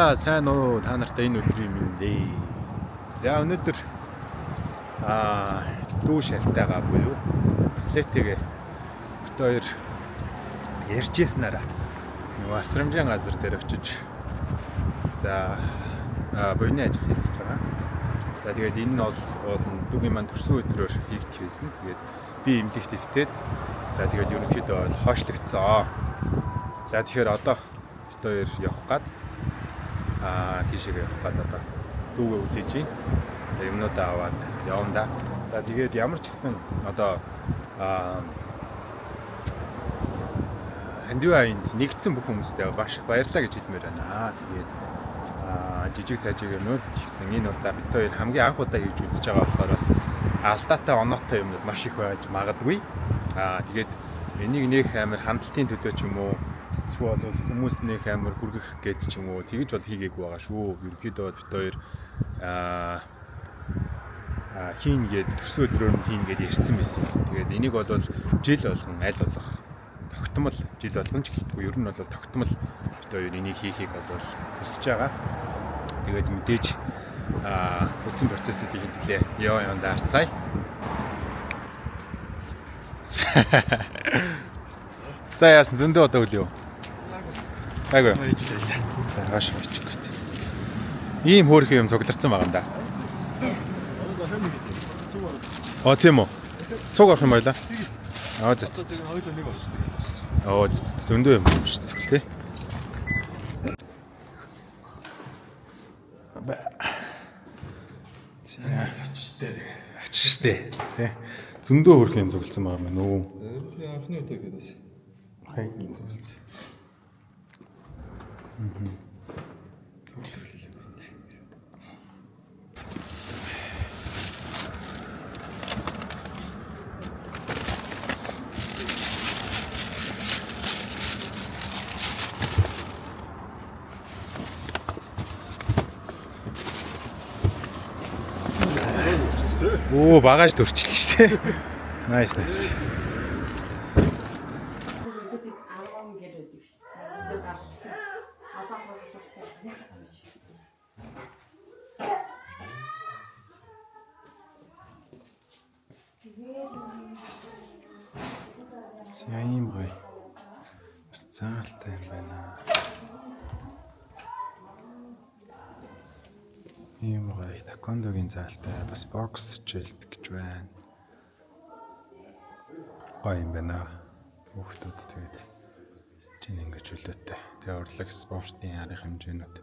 За сайн уу та нартай энэ өдрийн мэндэ. За өнөөдөр дүү шалтайгаа буюу слэтэйгээ бит хоёр ярьжсэнараа нөгөө асрамжийн газар дээр очиж за буйны ажил хийж байгаа. За тэгээд энэ нь бол дүүгийн маань төрсөн өдрөөр хийгдэх байсан. Тэгээд би имлэгт өвтээд за тэгээд ерөнхийдөө бол хойшлогдсон. За тэгэхээр одоо бит хоёр явах гээд тийшээ явах гээд одоо дүүгээ үлээж юм. Юмнуудаа аваад явна да. За тэгээд ямар ч гэсэн одоо хандиваанд нэгдсэн бүх хүмүүстээ маш их баярлалаа гэж хэлмээр байна. Тэгээд жижиг сажиг юмнууд ч гэсэн энэ удаа бид хоёр хамгийн анх удаа хийж үзэж байгаа болохоор бас алдаатай оноотой юмнууд маш их байж магадгүй. Тэгээд энийг нөх амар хандлтын төлөө ч юм уу эсвэл хүмүүст нөх амар хүргэх гээд ч юм уу тэгж бол хийгээгүй байгаа шүү. Ерөнхийдөө бид хоёр хийн гээд төрсөн өдрөөр нь хийн гээд ярьсан байсан. Тэгээд энийг бол жил болгон аль болох тогтмол жил болгон ч гэлтгүй ер нь бол тогтмол бид хоёр энийг хийхийг бол хүсэж байгаа. Тэгээд мэдээж үндсэн процессыг хэлээ. Яа даарцгаая. За яасан зөндөө одоо үлээ. Айгүй. Хаш хаш. Ийм хөөрхөн юм цугларсан байгаа юм да. Тийм үү. Цуг авах юм байла. За. Зөндөө юм шүү дээ. Ачштэй. Тэ. Зөндөө хөөрхөн юм цугларсан байгаа юм нөө. Анхны удаа гэдээс. Хай цугларсан. Оо багаж төрчихлээ шүү дээ. Nice. За ийм гоё. Цаалтай юм байна. Ийм гоё такондогийн заалтай бас бокс жилт гэж байна. Гоё юм байна. Хүүхдүүд тэгээд чинь ингэж хөлөөтэй. Тэгээ урлаг спортын арга хэмжээнүүд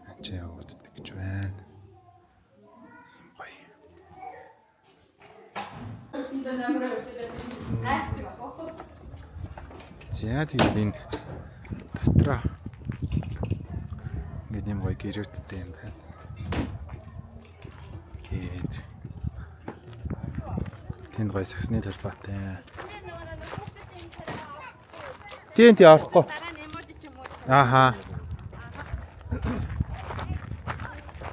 анчаа ууддаг гэж байна. Гоё. За тэгээд энэ дотроо ингээд юм гоё гэрээдтэй юм байна. Тэгээд тэнд гоё саксны талбайтай. Тэнд явахгүй. Ааха.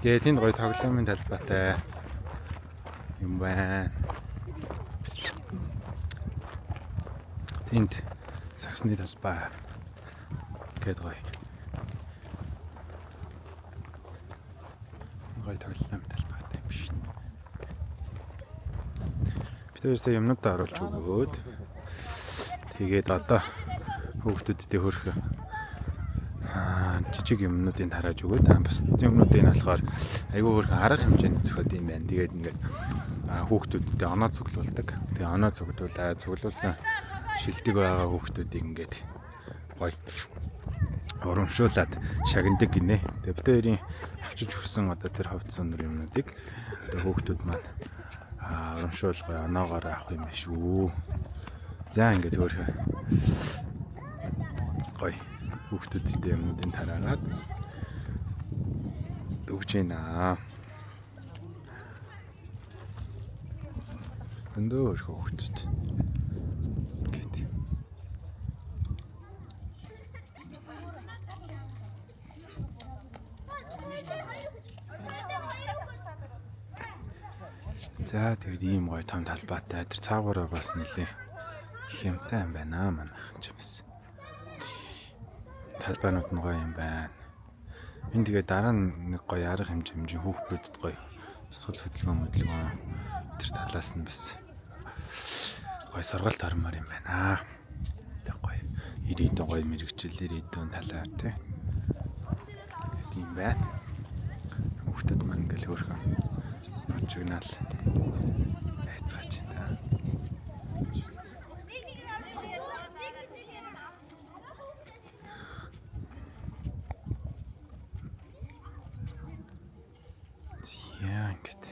Тэгээд тэнд гоё тоглоомын талбайтай юм байна. Тэнд саксны талбай гээд гоё. Гоё тоглоом талбайтай юм шиг. Бид өөрсдөө юмнуудаа оруулж өгөөд тэгээд одоо хүүхдүүдтэй хөрөх жижиг юмнуудыг тарааж өгөөд бас юмнуудыг болохоор айгүй хөрх арга хэмжээнд зөхөд юм байна. Тэгээд ингээд хүүхдүүдтэй оноо цуглуулдаг. Тэгээ оноо цуглуулсан шилдэг байгаа хүүхдүүдийг ингээд гоё урамшуулад шагнадаг гинэ. Тэгээ бид хоёрын авчиж өгсөн одоо тэр ховц сонор юмнуудыг одоо хүүхдүүд маань урамшуул гоё оноогоор авах юм байна шүү. За ингээд өөрөө гоё хүүхдүүдтэй юмнуудыг тараагаад өгч байна. Зөндөө их хүүхдүүд. За тэгээд ийм гоё том талбайтай тэр цаагаараа бас нэлээ хэмтэй юм байна манай ч юмс. Талбайнууд нь гоё юм байна. Энд тэгээд дараа нь нэг гоё арга хэмжээ хүүхдүүдэд гоё тусгал хөдөлгөөн тэр талаас нь бас гоё сургалт ормоор юм байна. Тэг гоё ирээдүйн гоё мэрэгчлэл ирээдүйн талаар тийм байна. Хүүхдүүд маань ингээл хөөрхөн чигнаал байцгааж байна. Яа ингээд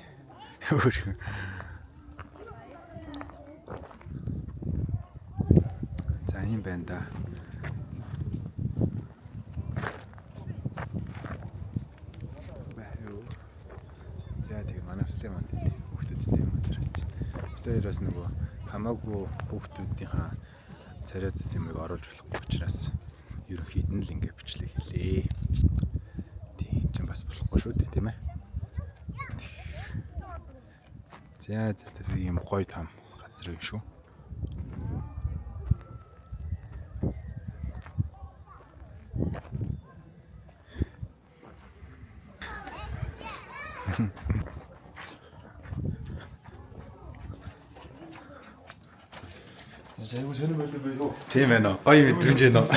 хөөрхөн за юм байна да. Манайслын манд хүүхдүүдтэй юм дэрч. Тэрээс нөгөө хамаагүй хүүхдүүдийнхаа царай зүс юмыг оруулж болохгүй учраас ерөнхийд нь л ингэ бичлэг хэлээ. Тийм ч бас болохгүй шүү дээ, тийм ээ. За тэр юм гоё том газар юм шүү. Тийм ээ, гоё мэдрэмж байна.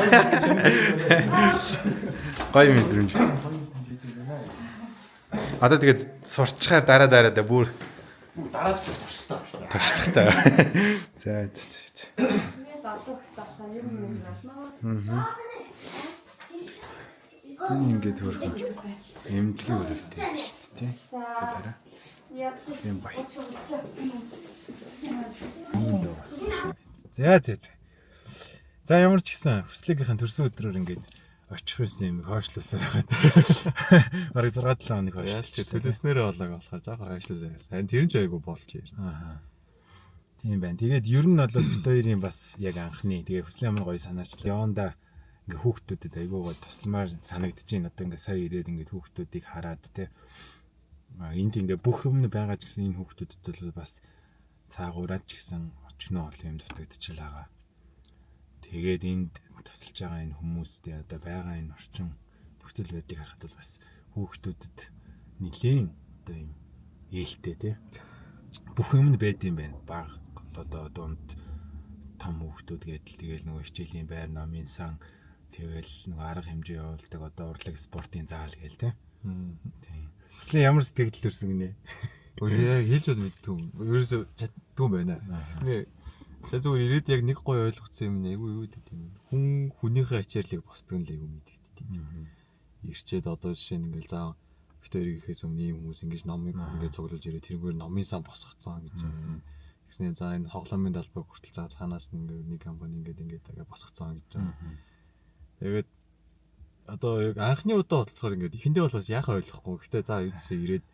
Гоё мэдрэмж. Одоо тэгээд сурчхаар дараа бүр дараачлал туршлагатай. туршлагатай. За. Ингээд олох талаа юм байна. Ингээд хөргөн эмнэлгийн өрөвтэй шүү дээ, тийм. Дараа. Тийм бай. За ямар ч гэсэн хүслэгийнхэн төрсөн өдрөөр ингээд очих байсан юм хойшлуулсаар хагаад. Бараг 6-7 хоног хойшлуулж Төлөснөрөө болоог болохоор жоохон хойшлуулсан. Харин тэр нь ч айгүй болж ирсэн. Аа. Тийм байна. Тэгээд ер нь бол бит хоёрын бас яг анхны тэгээд хүслийн амар гоё санаачлал. Яванда ингээ хүүхдүүдэд айгүй гоё тусламар санагдчихээн. Одоо ингээ сая ирээд ингээ хүүхдүүдийг хараад те. Энд ингээ бүх юм байгаа ч гэсэн энэ хүүхдүүдэд бол бас цаагаараа ч гэсэн очноо олон юм дутагдчихл байгаа. Тэгээд энд тусалж байгаа энэ хүмүүстэй одоо байгаа энэ орчин нөхцөл байдлыг харахад бол бас хүүхдүүдэд нэлээд одоо юм ээлтэй те. Бүх юм байд юм байна. Баг одоо дунд том хүүхдүүд гэдэл тэгэл нөгөө хичээлийн байр номын сан тэгэл нөгөө арга хэмжээ явуулдаг одоо урлаг спортын заал гээл те. Тийм. Хүслээ ямар сэтгэл төрсөн гинэ. Үгүй яг хэлж бол мэдтгүй. Ерөөсөө чаддгүй байна. Тэснэ сая зүгээр ирээд яг нэг гой ойлгоцсон юм нэ. Айгүй юу гэдэг юм. Хүн хүнийхээ ачааллыг босдог нь л айгүй мэддэг тийм. Ирчээд одоо жишээ нь ингээл заа бит хоёрыг ихэхээс өмнө ийм хүмүүс ингэж номыг ингээд цуглуулж ирээ тэрнгээр номын сан босгоцсон гэж байна. Тэгснэ за энэ хогломын далбаг хүртэл за цаанаас нь ингээд нэг компани ингээд босгоцсон гэж байна. Тэгээд одоо яг анхны удаа болохоор ингээд эхэндээ бол бас яхаа ойлгохгүй. Гэхдээ за юусэн ирээд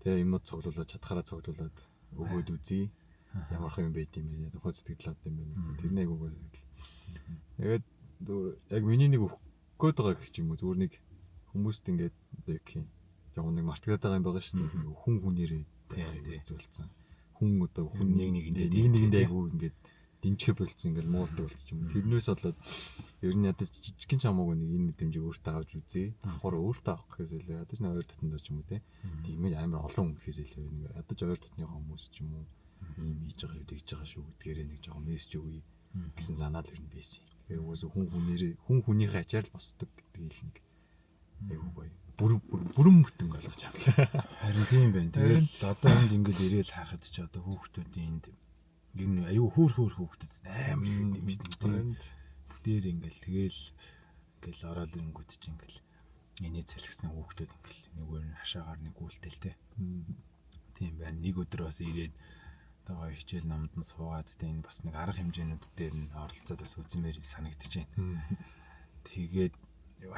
тэгээ юмуд цуглуулад чадхаараа цуглуулад өгөөд үзье. Ямар хэм байд юм бэ? Тухайн сэтгэл авд юм байна. Тэрний агуугаас л. Тэгээд зүгээр яг миний нэг өгөхгүйд байгаа гэх юм уу зүгээр нэг хүмүүст ингээд одоо яг юм. Яг нэг мартагдаад байгаа юм байгаа шүү дээ. Хүн хүнээрээ зүйлсэн. Хүн одоо хүн нэгэндээ айгуу ингээд дэмжихэ болцсон ингээд муурдаг болчих юм. Тэрнээс болоод ер нь ядаж жижигхэн ч хамаагүй нэг энэ мэдрэмжийг өөртөө авч үзье. Давхар өөртөө авах гэхээс илүү ядаж нэг ойр татанд ч юм уу те. Тиймээ амар олон хүн гэхээс илүү нэг ядаж ойр татныхаа хүмүүс ч юм уу ийм хийж байгаа юу тэгж байгаа шүү гэдгээрээ нэг жоохон мессеж өгье гэсэн санаа л ер нь байсан. Тэгэхээр угсаа хүн хүнийхээ ачаал босдог гэдэг л нэг айгуу гоё. Бүрэн бүтэн ойлгож авлаа. Харин тийм байна. Тэгэл одоо энд ингээд ирээл харахад ч одоо хүүхдүүдийн энд ер нь аюу хөөр хүүхдүүд амар юм шүү дээ. Бүтээр ингээл ороод ирэнгүүт чи ингээл эний цалхсан хүүхдүүд ингээл нөгөө хашаагаар нэг үлдэлтэй. Тийм байна. Нэг өдөр бас ирээд одоо хичээл номд нь суугаад тийм бас нэг арга хэмжээнүүд дээр нь оролцоод бас үзмээр санагдчихээн. Тэгээд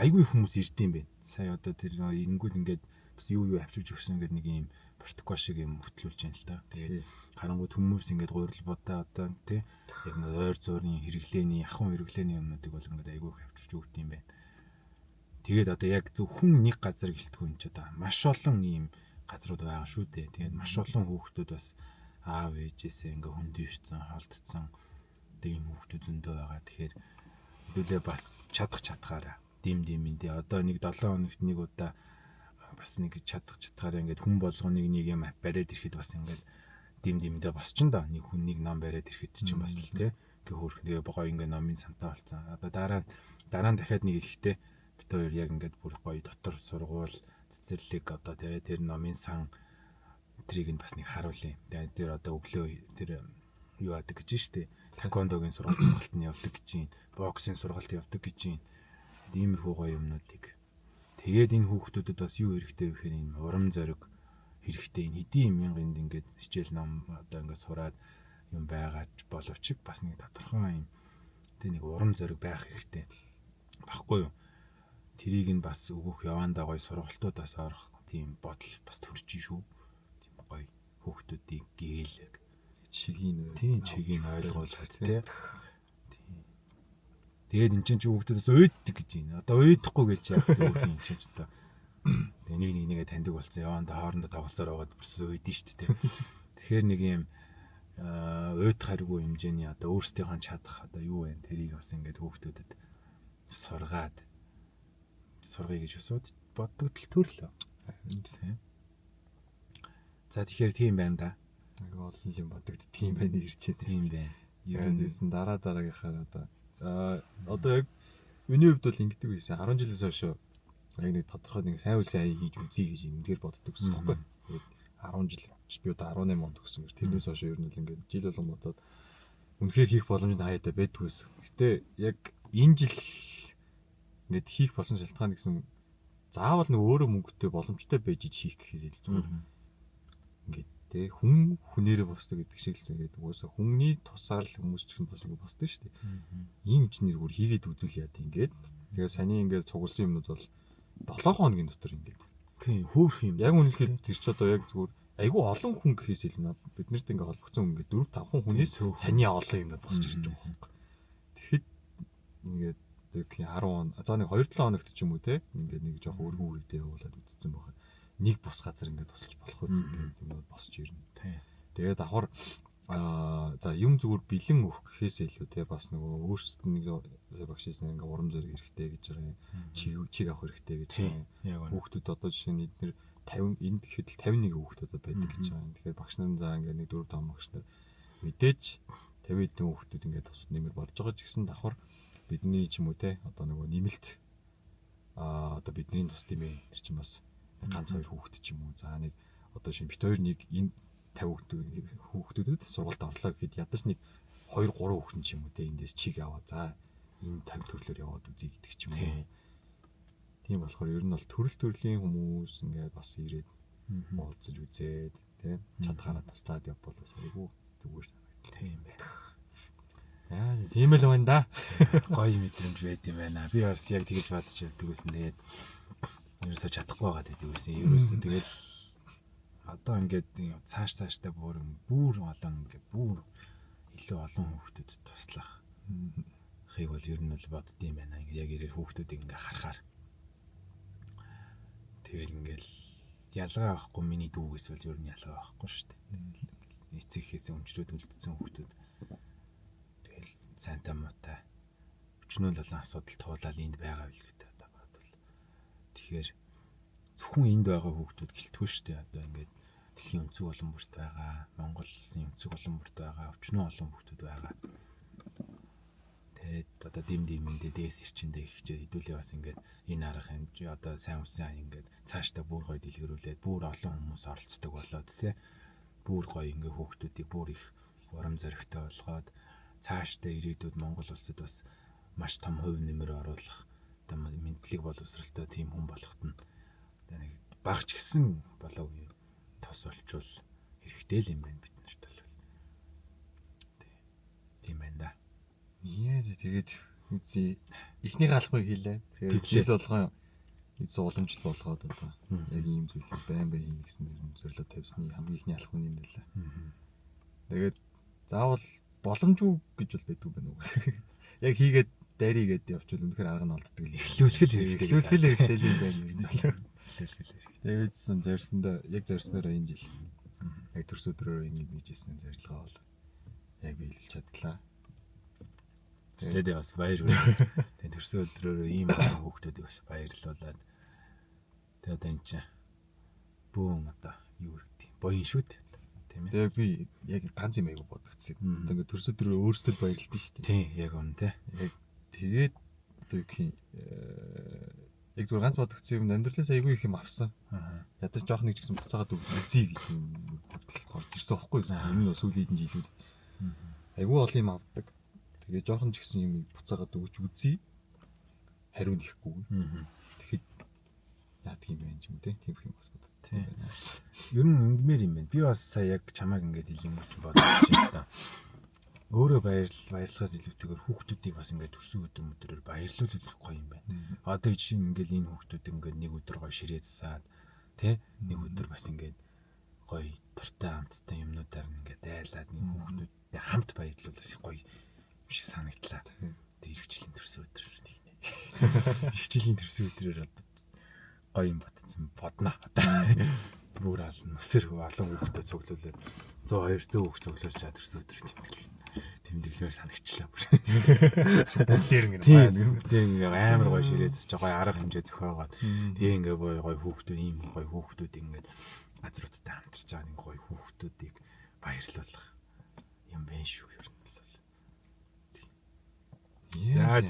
айгүй хүмүүс ирдэм байх. Сая одоо тэр ирэнгүүт ингээд бас юу авчиж өгсөн гэдэг нэг юм протокол шиг юм хөтлүүлж байна л та. Тэгээд харангуут хүмүүс ингээд гурил бодоо одоо тий яг нэг ойр зуурын хэрэглээний ахын хэрэглээний юмнуудыг бол ингээд айгүй авчиж өгд юм байна. Тэгээд одоо яг зөвхөн нэг газар гэлтгүй юм ч одоо маш олон ийм газрууд байгаа шүү дээ. Тэгээд маш олон хүүхдүүд бас аав ээжээсээ ингээ хөндөвшсөн, холдсон ийм хүүхдүүд зөндөө байгаа. Тэгэхээр хэдүүлээ бас чадхаараа димэндээ одоо нэг 7 хоногт нэг удаа бас нэг чадхаараа ингээд хүн болгоныг нэг юм бариад ирэхэд бас ингээд димэндээ босч да. Нэг хүн нэг ном бариад ирэхэд чинь бас л тий. Ингээ хөөрх тэгээ богоо ингээ номын самтаа болцсон. Одоо дараа нь дахиад нэг ирэхдээ бид хоёр яг ингээд бүр гоё дотор сургуул цэцэрлэг одоо тэгээ тэр номын сан трийг нь бас нэг харуулъя. Тэгээ тэр одоо өглөө тэр юу яадаг гэж штэ. Таквондогийн сургалт нь явдаг гэж юм. Боксийн сургалт явдаг гэж юм. Иймэрхүү гоё юмнуудыг. Тэгээд энэ хүүхдүүдэд бас юу хэрэгтэй вэ гэхээр энэ урам зориг хэрэгтэй. Энэ хэдийн мянганд ингээд хичээл ном одоо ингээд сураад юм байгаач боловч бас нэг тодорхой юм. Тэ нэг урам зориг байх хэрэгтэй. Баггүй юу? Тэрийг нь бас өгөх явандаа гоё сургалтуудаас орох тийм бодол бас төрж шүү. Тийм гоё хүүхдүүдийг гээл чигийг ойлгуулах тий. Тэгээд эн чинь хүүхдүүдээс уйддаг гэж байна. Одоо уйдахгүй гэж яах вэ хүүхдийн чинь ч одоо тэгээ нэгээ таньдаг болсон. Явандаа хоорондоо тоглосоор байгаад бас уйдэн шүү дээ. Тэгэхээр нэг юм уйдах харгүй хэмжээний одоо өөрсдийнхөө чадах одоо юу вэ? Тэрийг бас ингээд хүүхдүүдэд сургая гэж боддог төрлөө. Тийм. За тэгэхээр тийм байна да. Нэг олон юм бодогд тийм байна ирчээ тийм байна. Ерөнхийдөө дараагийнхаар одоо яг миний хувьд бол ингэдэг байсан. 10 жилээс хойш яг нэг тодорхой нэг сайн үйл сайн хийж үзье гэж үнээр боддог гэсэн юм байна. 10 жил би одоо 18 онд төгсөн. Тэрнээс хойш ер нь л ингээд жил болгон бодоод үнэхээр хийх боломж хаяада байдгүй байсан. Гэтэ яг энэ жил ингээд хийх болсон шалтгаан гэсэн заавал нэг өөрөө мөнгөтэй боломжтой байж хийх гэхээс илүү зүгээр. Ингээд тэ хүн хүнээрээ босдог гэдэг шиг л ингээд угаасаа хүмүүний тусаар л хүмүүс ч бас ингэ босдог шүү дээ. Ийм ч нэг зүгээр хийгээд үзүүл яа тийм ингээд. Тэгээ саний ингээд цугулсан юмнууд бол 7 хоногийн дотор ингээд. Тийм хөөх юм. Яг үнэхээр тэр ч одоо яг зүгээр айгүй олон хүн гэхээс илүү бид нарт ингээд холбогдсон ингээд 4-5 хүнээс саний олон юмнууд босч ирж байгаа юм. Тэгэхэд ингээд 10 за нэг 2-7 хоногт ч юм уу те ингээд нэг жоох өргөн үрдээ явуулаад үтцсэн байгаа. Нэг бус газар ингээд тусч болох үс ингээд юмуд босч ирнэ. Тэгээд давхар за юм зүгээр бэлэн өгөх гэхээс илүү те бас нөгөө өөрсдөд нэг багш хийсэн ингээд урам зориг хэрэгтэй гэж байгаа юм. Чиг авах хэрэгтэй гэж байгаа юм. Хүүхдүүд одоо жишээ нь эдгээр 50 энд гэхэд л 51 хүүхдүүд байдаг гэж байгаа юм. Тэгэхээр багш нарын заа ингээд нэг 4-5 багш нар мэдээж 50 хэдэн хүүхдүүд ингээд тусад нэмэр болж байгаа ч гэсэн давхар бидний ч юм уу те одоо нөгөө нэмэлт одоо бидний тус тийм ээ тэр чинь бас ганц 2 хүүхэд ч юм уу за нэг одоо шинэ бит 2 нэг энэ 50 хүүхдүүдэд сургалт орлоо гэхэд ядаж нэг 2-3 хүүхэн ч юм уу те эндээс чиг аваа за энэ 50 төрлөөр яваад үзье гэдэг ч юм уу. Тийм болохоор ер нь бол төрлийн хүмүүс ингээд бас ирээд уулзаж үзээд те чадхаараа туслаад явбал бас айгүй зүгээр санагдал. Тийм байх. Яа, тийм л байна да. Гоё мэдрэмж байд юм байна. Би бас яг тэгэж бодож явдаг байсан. Тэгээд ерөөсөө чадахгүй байгаа гэдэг байсан. Ерөөсөө тэгэл одоо ингээд цаашдаа бүр олон ингээд бүр илүү олон хүүхдүүд туслах хийг бол ер нь бол боддсон байна. Ингээд яг ирээ хүүхдүүдийг ингээд харахаар тэгэл ингээд ялгаа авахгүй миний дүүгээс бол ер нь ялгаа авахгүй шүү дээ. Эцэгхээс өмчрөөд үлдсэн хүүхдүүд сайнтай муутай өчнөө л олон асуудал туулаад энд байгаа билүү гэдэг одоо бодвол тэгэхээр зөвхөн энд байгаа хүүхдүүд гэлтгүй шүү дээ одоо ингээд дэлхийн өнцөг олон бүрт байгаа Монгол улсын өнцөг олон бүрт байгаа өчнөө олон хүүхдүүд байгаа тэгээд одоо димэндээ дээс ирчэндээ ихчээ хэдүүлээ бас ингээд энэ арга хэмжээ одоо сайн үсэн ингээд цаашдаа бүр гоё дэлгэрүүлээд бүр олон хүмүүс оролцдог болоод тий бүр гоё ингээд хүүхдүүдийг бүр их урам зоригтой болгоод цаашдаа ирээдүйд Монгол улсад бас маш том хувь нэмэр оруулах одоо мэдлэг боловсралтай тийм хүн болоход нь нэг багч гисэн болов тос олчвол хэрэгтэй л юм байна бид нарт бол. Тийм байна да. Яа тэгээд үзье эхний галахыг хийлээ. Тэгээд жил болгон эцэг уламжлал болгоод одоо яг ийм зүйлийг байн хийнэ гэсэн зорилго тавьсны хамгийн ихний алах үнэ юм байлаа. Тэгээд заавал боломжгүй гэж бол байдгүй байна уу. Яг хийгээд дайрийгээд явчихвал үнэхээр арга нь олддог л эхлүүлэх хэрэгтэй юм байна. Тэгээд зорьсондоо яг зорьсноор энэ жил яг төрс өдрөөр ингэж нэгжсэн зорилгоо бол яг биелүүлж чадлаа. Тэдээ бас баяр хүргэе. Тэгээд төрсөн өдрөөр ийм хүүхдүүдийг бас баярлуулад тэгээд энэ чинь бүүн одоо юу гэдэг боён шүү дээ. Тийм ээ. Тэгээд би яг ганц юм аяг бодогдсон. Одоо ингээд төрс өдрөөр өөрсдөө баярлалтай шүү дээ. Тийм яг үнэ те. Яг тэгээд одоо юу гэх юм яг зүгээр ганц бодогдсон юм амьдралаас айгүй их юм авсан. Ядаж жоох нэг ч гэсэн буцаагаад үзье гэсэн бодлол гарч ирсэн байхгүй юу? Энэ нь сүүлийн хэдэн жилүүд айгүй олон юм авдаг. Тэгээ жоохон ч гэсэн юм буцаагаад өгч үзье. Хариу нэхгүй. Тэгэхэд яадаг юм бэ юм те? Тийм их юм бас бодод. Тийм. Ер нь ингэмээр юм байна. Би бас сая яг чамайг ингээд хэлэнгүүч бодож байна. Өөрөө баярлахаас илүүтэйгээр хүүхдүүдийг бас ингээд төрсөн өдрөөр баярлуулах гоё юм байна. Одоо жишээ нь ингээд энэ хүүхдүүд ингээд нэг өдөр гоё ширээ засаад тий нэг өдөр бас ингээд гоё туртай амттай юмнуудаар ингээд дайлаад нэг хүүхдүүдтэй хамт баярлуулах гоё юм шиг санагдлаа. Тэг иргэжлийн төрсөн өдөр тийм. Иргэжлийн төрсөн өдрөөр одоо гоё юм бодно. Бүр аль нүсэр олон хүүхдэд цуглуулаад 100 200 хүүхд цуглуулж чад төрсөн өдөр чинь. Тэмдэглэмээр санагчлаа бүр. Дээр ингэ ингээ амар гоё ширээ засч гоё арга хэмжээ зөхиогоод тэгээ ингээ гоё хүүхдүүд ийм гоё хүүхдүүд ингээ газруудтай хамтарч байгаа нэг гоё хүүхдүүдийг баярлуулах юм байна шүү ер нь бол. За.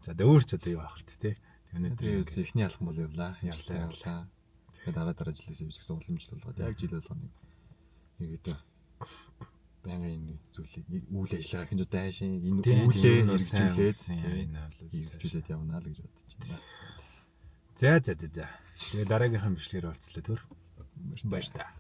За дөөр ч одоо юу авах вэ те. Өнөөдөр эхний алхам бол явлаа. Явлаа. Тэгэхээр дараа жилээс явж гисэн уламжлуулгаад яг жил болгоно. Нэг гэдэг байнгын энэ зүйлийг үйл ажиллагаа хин дайшин энэ үүлээ хэрэгжүүлээд явна л гэж бодож байна. За. Тэгээ дараагийнхаа бичлэгээр уулзлаа төр. Баяр та.